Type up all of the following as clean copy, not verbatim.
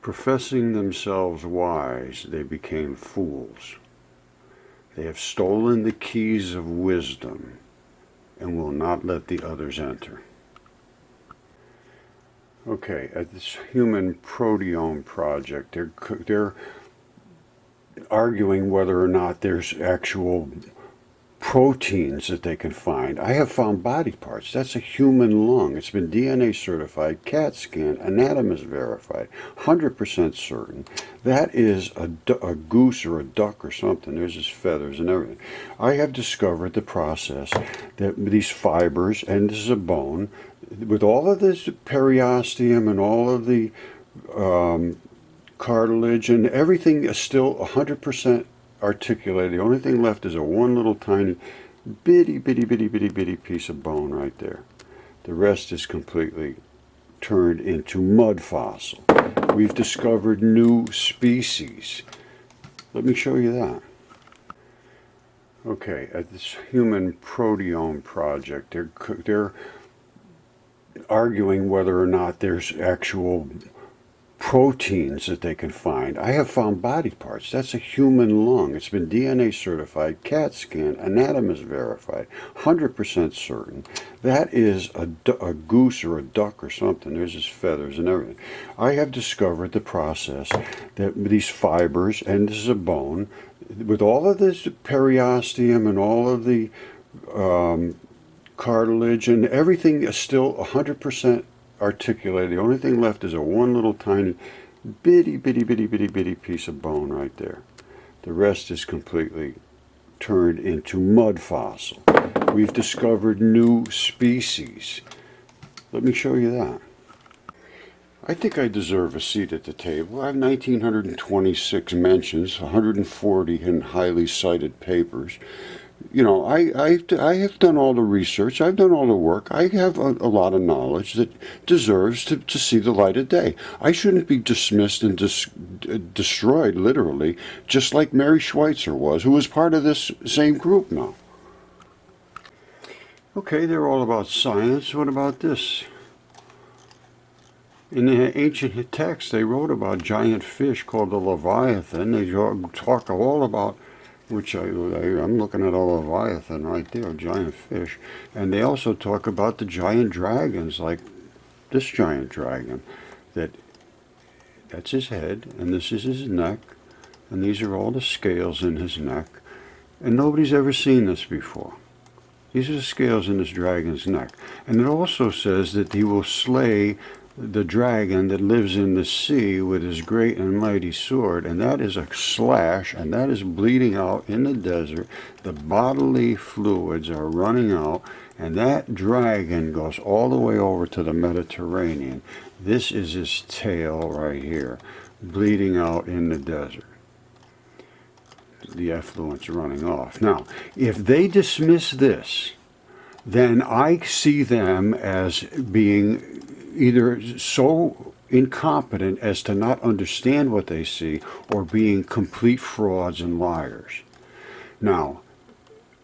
Professing themselves wise, they became fools. They have stolen the keys of wisdom and will not let the others enter. Okay, at this Human Proteome Project, they're arguing whether or not there's actual proteins that they can find. I have found body parts. That's a human lung. It's been DNA certified, CAT scan, anatomist verified, 100% certain. That is a goose or a duck or something. There's his feathers and everything. I have discovered the process that these fibers, and this is a bone, with all of this periosteum and all of the cartilage and everything is still 100% articulated. The only thing left is a one little tiny bitty piece of bone right there. The rest is completely turned into mud fossil. We've discovered new species. Let me show you that. Okay, at this Human Proteome Project, they're arguing whether or not there's actual proteins that they can find. I have found body parts. That's a human lung. It's been DNA certified, CAT scan, anatomist verified, 100% certain. That is a goose or a duck or something. There's his feathers and everything. I have discovered the process that these fibers, and this is a bone, with all of this periosteum and all of the cartilage and everything is still 100% articulated. The only thing left is a one little tiny bitty piece of bone right there. The rest is completely turned into mud fossil. We've discovered new species. Let me show you that. I think I deserve a seat at the table. I have 1,926 mentions, 140 in highly cited papers. You know, I have done all the research, I've done all the work, I have a lot of knowledge that deserves to see the light of day. I shouldn't be dismissed and destroyed, literally, just like Mary Schweitzer was, who was part of this same group now. Okay, they're all about science. What about this? In the ancient texts, they wrote about giant fish called the Leviathan. They talk all about, which I'm looking at a Leviathan right there, a giant fish. And they also talk about the giant dragons, like this giant dragon. That's his head, and this is his neck, and these are all the scales in his neck. And nobody's ever seen this before. These are the scales in this dragon's neck. And it also says that he will slay the dragon that lives in the sea with his great and mighty sword, and that is a slash, and that is bleeding out in the desert. The bodily fluids are running out, and that dragon goes all the way over to the Mediterranean. This is his tail right here, bleeding out in the desert. The effluent's running off. Now, if they dismiss this, then I see them as being either so incompetent as to not understand what they see, or being complete frauds and liars. Now,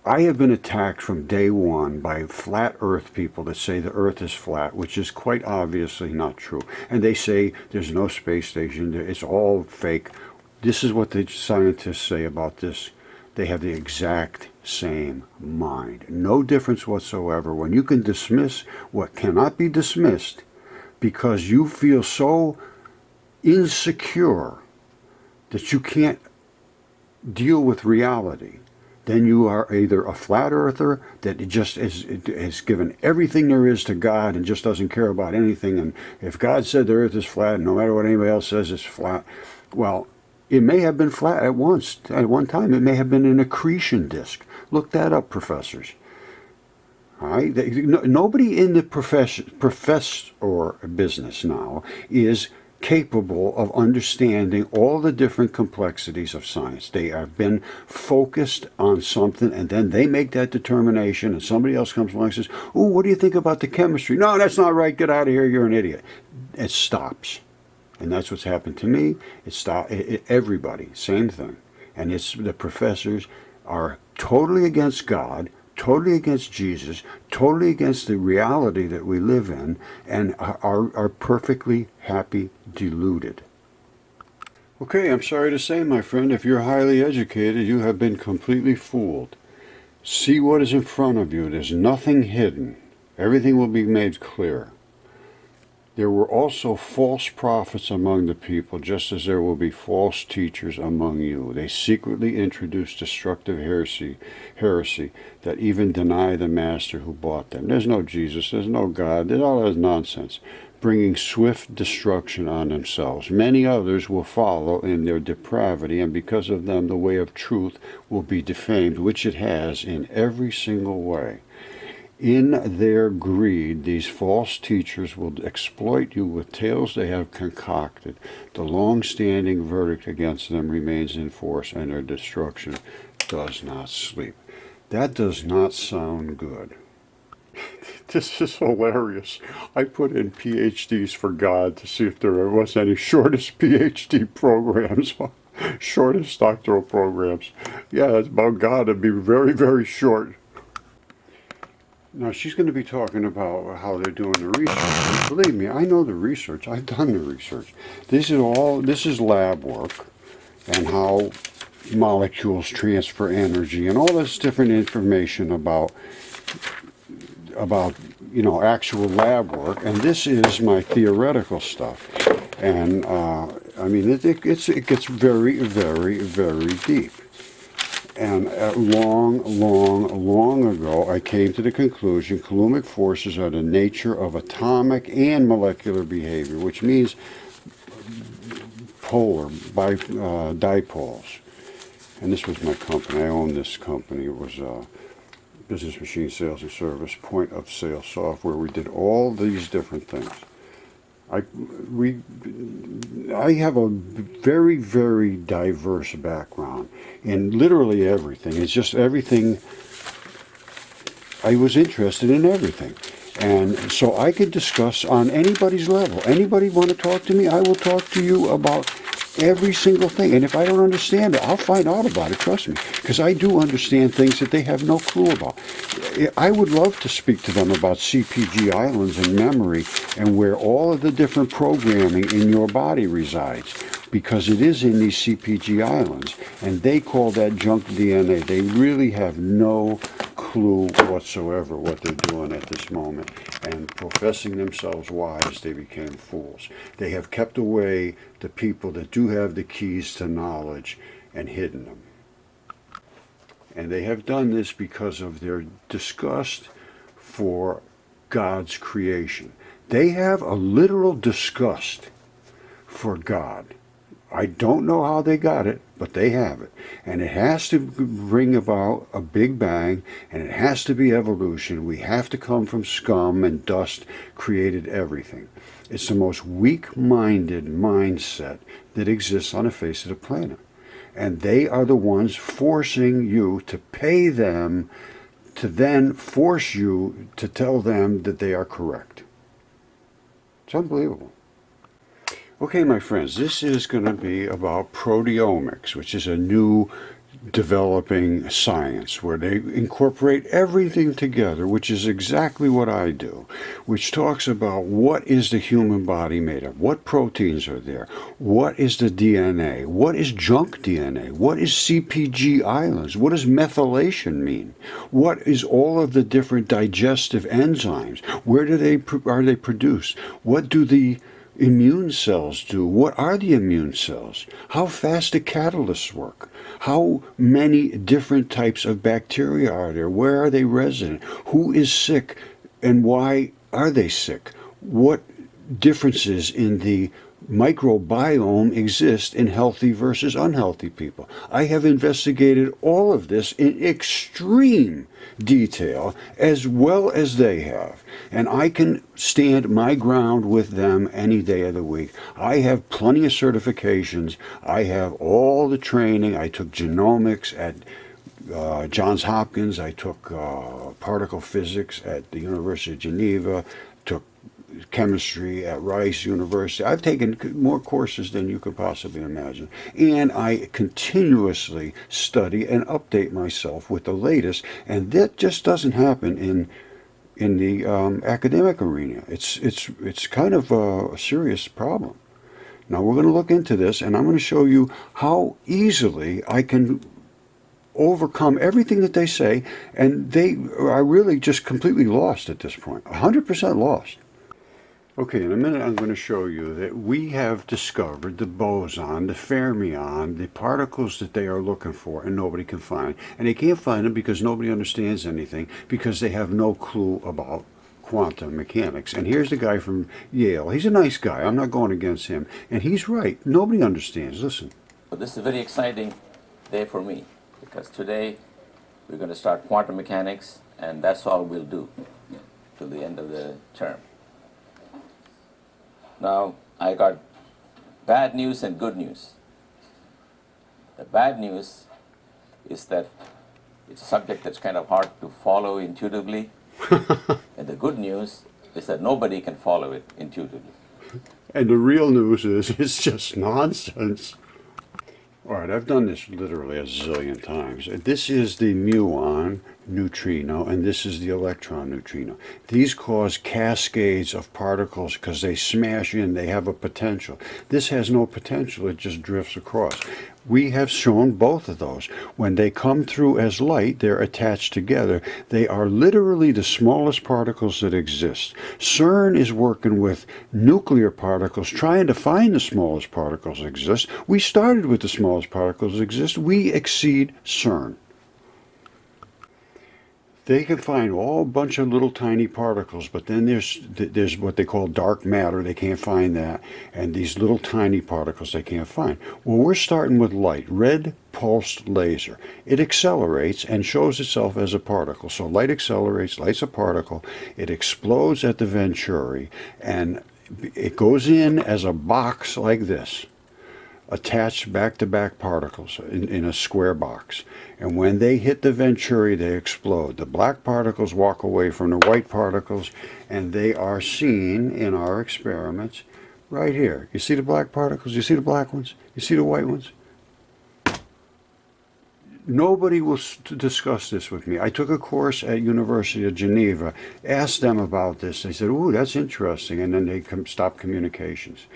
I have been attacked from day one by flat earth people that say the earth is flat, which is quite obviously not true. And they say there's no space station, it's all fake. This is what the scientists say about this. They have the exact same mind. No difference whatsoever. When you can dismiss what cannot be dismissed, because you feel so insecure that you can't deal with reality, then you are either a flat earther that just has given everything there is to God and just doesn't care about anything. And if God said the earth is flat, no matter what anybody else says it's flat, well, it may have been flat at one time. It may have been an accretion disk. Look that up, professors. All right? Nobody in the profess or business now is capable of understanding all the different complexities of science. They have been focused on something, and then they make that determination, and somebody else comes along and says, "Oh, what do you think about the chemistry?" "No, that's not right. Get out of here. You're an idiot." It stops. And that's what's happened to me. Everybody, same thing. And it's the professors are totally against God, totally against Jesus, totally against the reality that we live in, and are perfectly happy deluded. Okay, I'm sorry to say, my friend, if you're highly educated, you have been completely fooled. See what is in front of you. There's nothing hidden. Everything will be made clear. There were also false prophets among the people, just as there will be false teachers among you. They secretly introduce destructive heresy that even deny the master who bought them. There's no Jesus, there's no God, there's all that nonsense, bringing swift destruction on themselves. Many others will follow in their depravity, and because of them the way of truth will be defamed, which it has in every single way. In their greed, these false teachers will exploit you with tales they have concocted. The long-standing verdict against them remains in force, and their destruction does not sleep. That does not sound good. This is hilarious. I put in PhDs for God to see if there was any shortest PhD programs, shortest doctoral programs. Yeah, it's about God. It'd be very, very short. Now, she's going to be talking about how they're doing the research. And believe me, I know the research. I've done the research. This is lab work, and how molecules transfer energy and all this different information about actual lab work. And this is my theoretical stuff. And I mean, it gets very, very, very deep. And long ago, I came to the conclusion coulombic forces are the nature of atomic and molecular behavior, which means dipoles. And this was my company. I owned this company. It was business machine sales and service, point of sale software. We did all these different things. I have a very, very diverse background in literally everything. It's just everything. I was interested in everything. And so I could discuss on anybody's level. Anybody want to talk to me? I will talk to you about every single thing. And if I don't understand it, I'll find out about it, trust me. Because I do understand things that they have no clue about. I would love to speak to them about CPG islands and memory and where all of the different programming in your body resides. Because it is in these CPG islands. And they call that junk DNA. They really have no clue whatsoever what they're doing at this moment. And professing themselves wise, they became fools. They have kept away the people that do have the keys to knowledge and hidden them. And they have done this because of their disgust for God's creation. They have a literal disgust for God. I don't know how they got it, but they have it. And it has to bring about a big bang, and it has to be evolution. We have to come from scum, and dust created everything. It's the most weak-minded mindset that exists on the face of the planet. And they are the ones forcing you to pay them to then force you to tell them that they are correct. It's unbelievable. Okay, my friends, this is going to be about proteomics, which is a new developing science where they incorporate everything together, which is exactly what I do, which talks about what is the human body made of, what proteins are there, what is the DNA, what is junk DNA, what is CPG islands, what does methylation mean, what is all of the different digestive enzymes, where are they produced, what do the immune cells do? What are the immune cells? How fast do catalysts work? How many different types of bacteria are there? Where are they resident? Who is sick and why are they sick? What differences in the microbiome exist in healthy versus unhealthy people? I have investigated all of this in extreme detail as well as they have. And I can stand my ground with them any day of the week. I have plenty of certifications. I have all the training. I took genomics at Johns Hopkins. I took particle physics at the University of Geneva. Took chemistry at Rice University. I've taken more courses than you could possibly imagine. And I continuously study and update myself with the latest. And that just doesn't happen in the academic arena. It's kind of a serious problem. Now we're going to look into this, and I'm going to show you how easily I can overcome everything that they say, and they are really just completely lost at this point, 100% lost. Okay, in a minute I'm going to show you that we have discovered the boson, the fermion, the particles that they are looking for and nobody can find. And they can't find them because nobody understands anything, because they have no clue about quantum mechanics. And here's the guy from Yale. He's a nice guy. I'm not going against him. And he's right. Nobody understands. Listen. This is a very exciting day for me, because today we're going to start quantum mechanics, and that's all we'll do till the end of the term. Now, I got bad news and good news. The bad news is that it's a subject that's kind of hard to follow intuitively. And the good news is that nobody can follow it intuitively. And the real news is it's just nonsense. All right, I've done this literally a zillion times. This is the muon neutrino, and this is the electron neutrino. These cause cascades of particles because they smash in, they have a potential. This has no potential, it just drifts across. We have shown both of those. When they come through as light, they're attached together. They are literally the smallest particles that exist. CERN is working with nuclear particles, trying to find the smallest particles that exist. We started with the smallest particles that exist. We exceed CERN. They can find all a bunch of little tiny particles, but then there's what they call dark matter. They can't find that. And these little tiny particles they can't find. Well, we're starting with light, red pulsed laser. It accelerates and shows itself as a particle. So light accelerates, light's a particle. It explodes at the venturi, and it goes in as a box like this, attached back-to-back particles in a square box. And when they hit the venturi, they explode. The black particles walk away from the white particles, and they are seen in our experiments right here. You see the black particles? You see the black ones? You see the white ones? Nobody will discuss this with me. I took a course at University of Geneva, asked them about this. They said, ooh, that's interesting, and then they stopped communications.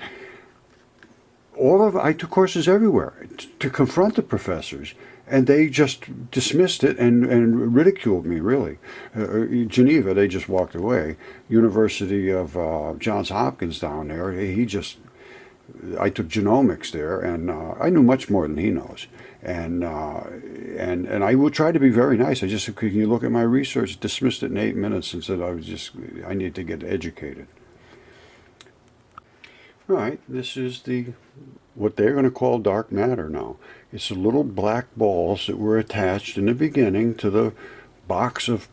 I took courses everywhere to confront the professors, and they just dismissed it and ridiculed me, really. Geneva, they just walked away. University of Johns Hopkins down there, I took genomics there, and I knew much more than he knows. And I will try to be very nice. I just said, can you look at my research? Dismissed it in 8 minutes and said I need to get educated. All right, this is what they're going to call dark matter now. It's the little black balls that were attached in the beginning to the box of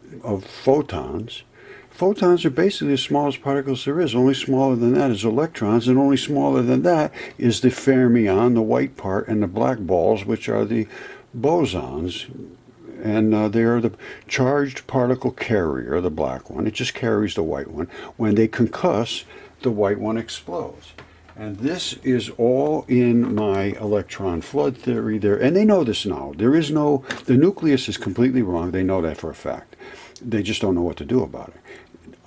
photons. Photons are basically the smallest particles there is. Only smaller than that is electrons, and only smaller than that is the fermion, the white part, and the black balls, which are the bosons. And they are the charged particle carrier, the black one. It just carries the white one. When they concuss, the white one explodes. And this is all in my electron flood theory there. And they know this now. The nucleus is completely wrong. They know that for a fact. They just don't know what to do about it.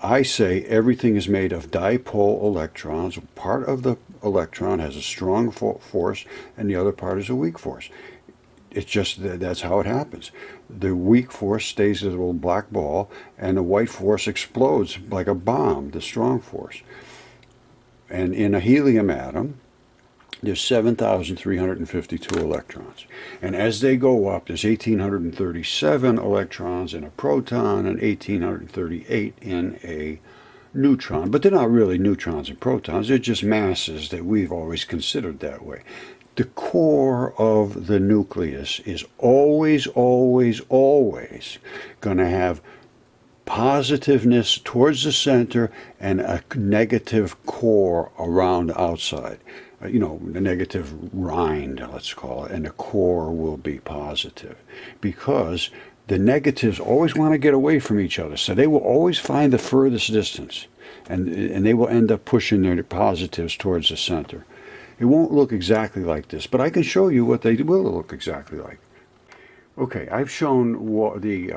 I say everything is made of dipole electrons. Part of the electron has a strong force, and the other part is a weak force. It's just that's how it happens. The weak force stays as a little black ball, and the white force explodes like a bomb, the strong force. And in a helium atom, there's 7,352 electrons. And as they go up, there's 1,837 electrons in a proton and 1,838 in a neutron. But they're not really neutrons and protons. They're just masses that we've always considered that way. The core of the nucleus is always, always, always going to have positiveness towards the center and a negative core around the outside. The negative rind, let's call it, and the core will be positive, because the negatives always want to get away from each other, so they will always find the furthest distance, and they will end up pushing their positives towards the center. It won't look exactly like this, but I can show you what they will look exactly like. Okay, I've shown the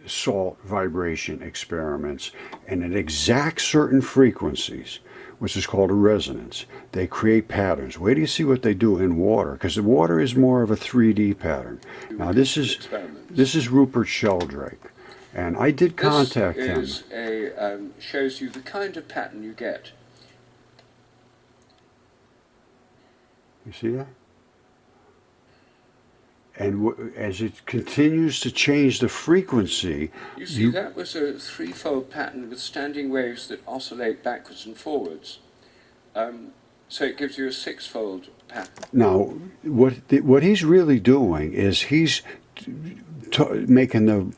salt vibration experiments, and at exact certain frequencies, which is called a resonance. They create patterns. Wait till you see what they do in water, because the water is more of a 3D pattern. Now this is Rupert Sheldrake, and I did contact him. This shows you the kind of pattern you get. You see that? And as it continues to change the frequency, You see, that was a threefold pattern with standing waves that oscillate backwards and forwards. So it gives you a sixfold pattern. now what he's really doing is he's making the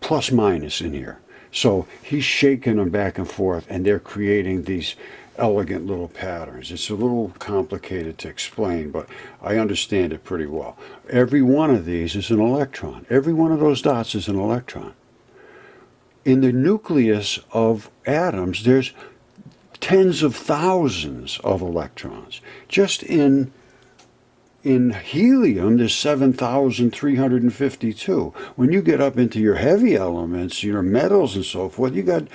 plus minus in here. So he's shaking them back and forth, and they're creating these elegant little patterns. It's a little complicated to explain, but I understand it pretty well. Every one of these is an electron. Every one of those dots is an electron. In the nucleus of atoms, there's tens of thousands of electrons. Just in helium, there's 7,352. When you get up into your heavy elements, your metals and so forth, you got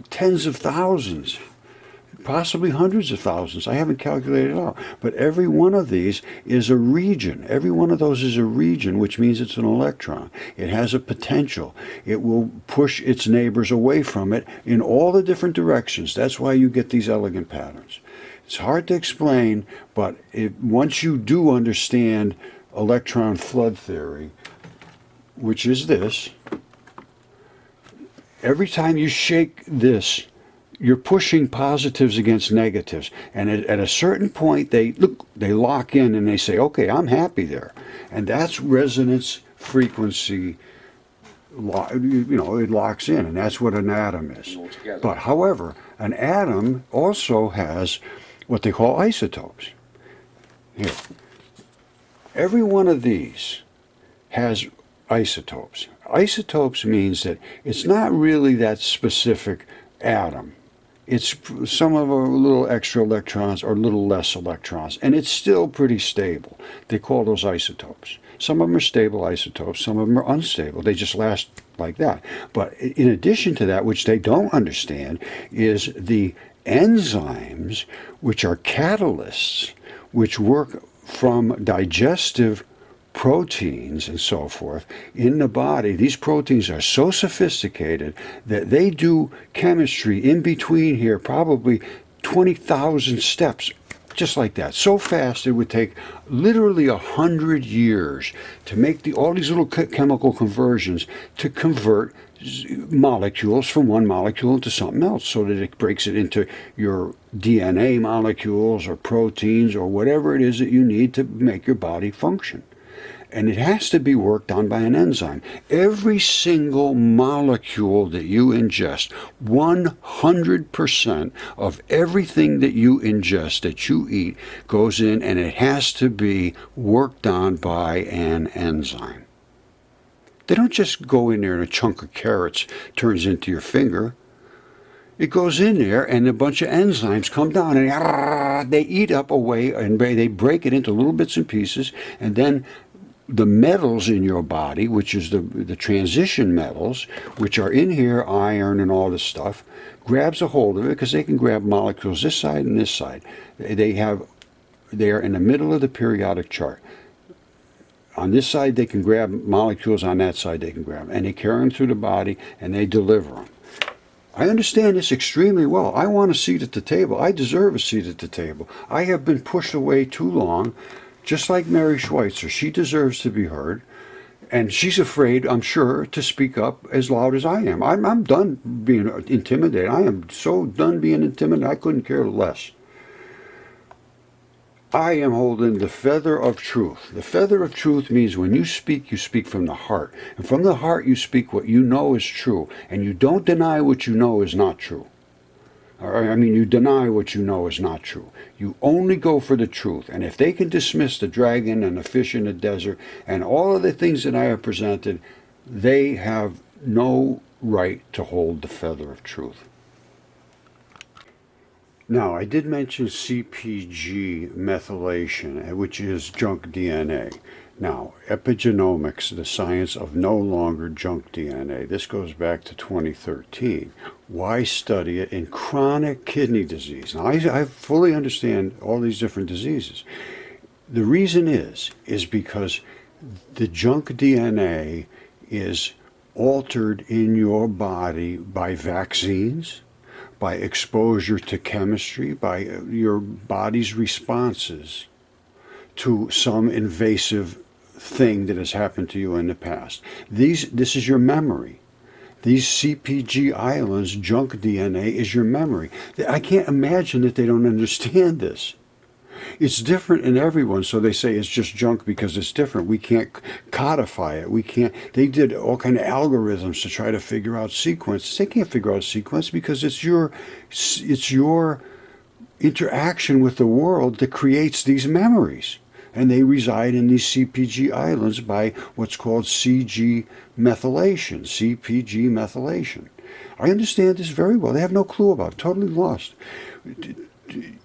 tens of thousands, possibly hundreds of thousands. I haven't calculated it out. But every one of these is a region. Every one of those is a region, which means it's an electron. It has a potential. It will push its neighbors away from it in all the different directions. That's why you get these elegant patterns. It's hard to explain, but once you do understand electron flood theory, which is this, every time you shake this, you're pushing positives against negatives. And at a certain point, they lock in and they say, okay, I'm happy there. And that's resonance frequency. It locks in, and that's what an atom is. But however, an atom also has what they call isotopes. Here, every one of these has isotopes. Isotopes means that it's not really that specific atom. It's some of a little extra electrons or a little less electrons, and it's still pretty stable. They call those isotopes. Some of them are stable isotopes, some of them are unstable. They just last like that. But in addition to that, which they don't understand, is the enzymes, which are catalysts, which work from digestive proteins and so forth in the body. These proteins are so sophisticated that they do chemistry in between here, probably 20,000 steps, just like that. So fast it would take literally 100 years to make all these little chemical conversions to convert molecules from one molecule into something else, so that it breaks it into your DNA molecules or proteins or whatever it is that you need to make your body function. And it has to be worked on by an enzyme. Every single molecule that you ingest, 100% of everything that you ingest, that you eat, goes in, and it has to be worked on by an enzyme. They don't just go in there and a chunk of carrots turns into your finger. It goes in there, and a bunch of enzymes come down, and they eat up away, and they break it into little bits and pieces, and then the metals in your body, which is the transition metals, which are in here, iron and all this stuff, grabs a hold of it, because they can grab molecules this side and this side. They are in the middle of the periodic chart. On this side, they can grab molecules. On that side, they can grab them. And they carry them through the body, and they deliver them. I understand this extremely well. I want a seat at the table. I deserve a seat at the table. I have been pushed away too long, just like Mary Schweitzer. She deserves to be heard. And she's afraid, I'm sure, to speak up as loud as I am. I'm done being intimidated. I am so done being intimidated, I couldn't care less. I am holding the feather of truth. The feather of truth means when you speak from the heart. And from the heart, you speak what you know is true. And you don't deny what you know is not true. You deny what you know is not true. You only go for the truth. And if they can dismiss the dragon and the fish in the desert and all of the things that I have presented, they have no right to hold the feather of truth. Now, I did mention CpG methylation, which is junk DNA. Now, epigenomics, the science of no longer junk DNA. This goes back to 2013. Why study it in chronic kidney disease? Now, I fully understand all these different diseases. The reason is because the junk DNA is altered in your body by vaccines, by exposure to chemistry, by your body's responses to some invasive thing that has happened to you in the past. This is your memory. These CpG islands, junk DNA, is your memory. I can't imagine that they don't understand this. It's different in everyone, so they say it's just junk because it's different. We can't codify it. We can't. They did all kind of algorithms to try to figure out sequence. They can't figure out sequence because it's your interaction with the world that creates these memories. And they reside in these CpG islands by what's called CpG methylation. I understand this very well. They have no clue about it, totally lost.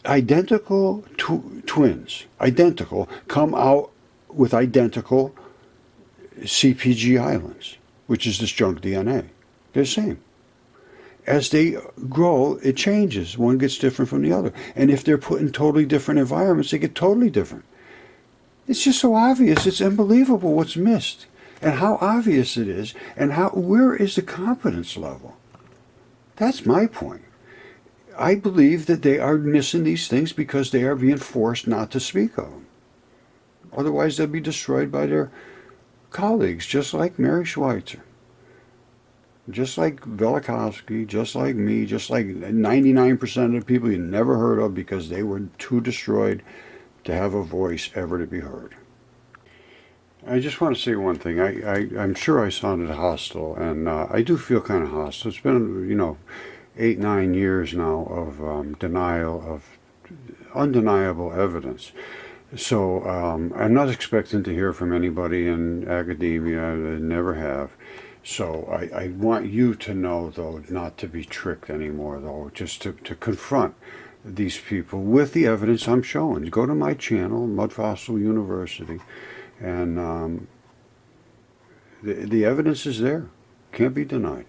Identical twins, identical, come out with identical CpG islands, which is this junk DNA. They're the same. As they grow, it changes. One gets different from the other. And if they're put in totally different environments, they get totally different. It's just so obvious. It's unbelievable what's missed and how obvious it is and where is the competence level? That's my point. I believe that they are missing these things because they are being forced not to speak of them. Otherwise, they'll be destroyed by their colleagues, just like Mary Schweitzer, just like Velikovsky, just like me, just like 99% of the people you never heard of because they were too destroyed to have a voice ever to be heard. I just want to say one thing. I'm sure I sounded hostile, and I do feel kind of hostile. It's been, 8-9 years now of denial of undeniable evidence. So I'm not expecting to hear from anybody in academia. I never have. So I want you to know, though, not to be tricked anymore, though, just to confront these people with the evidence I'm showing. Go to my channel, Mudfossil University, and the evidence is there. Can't be denied.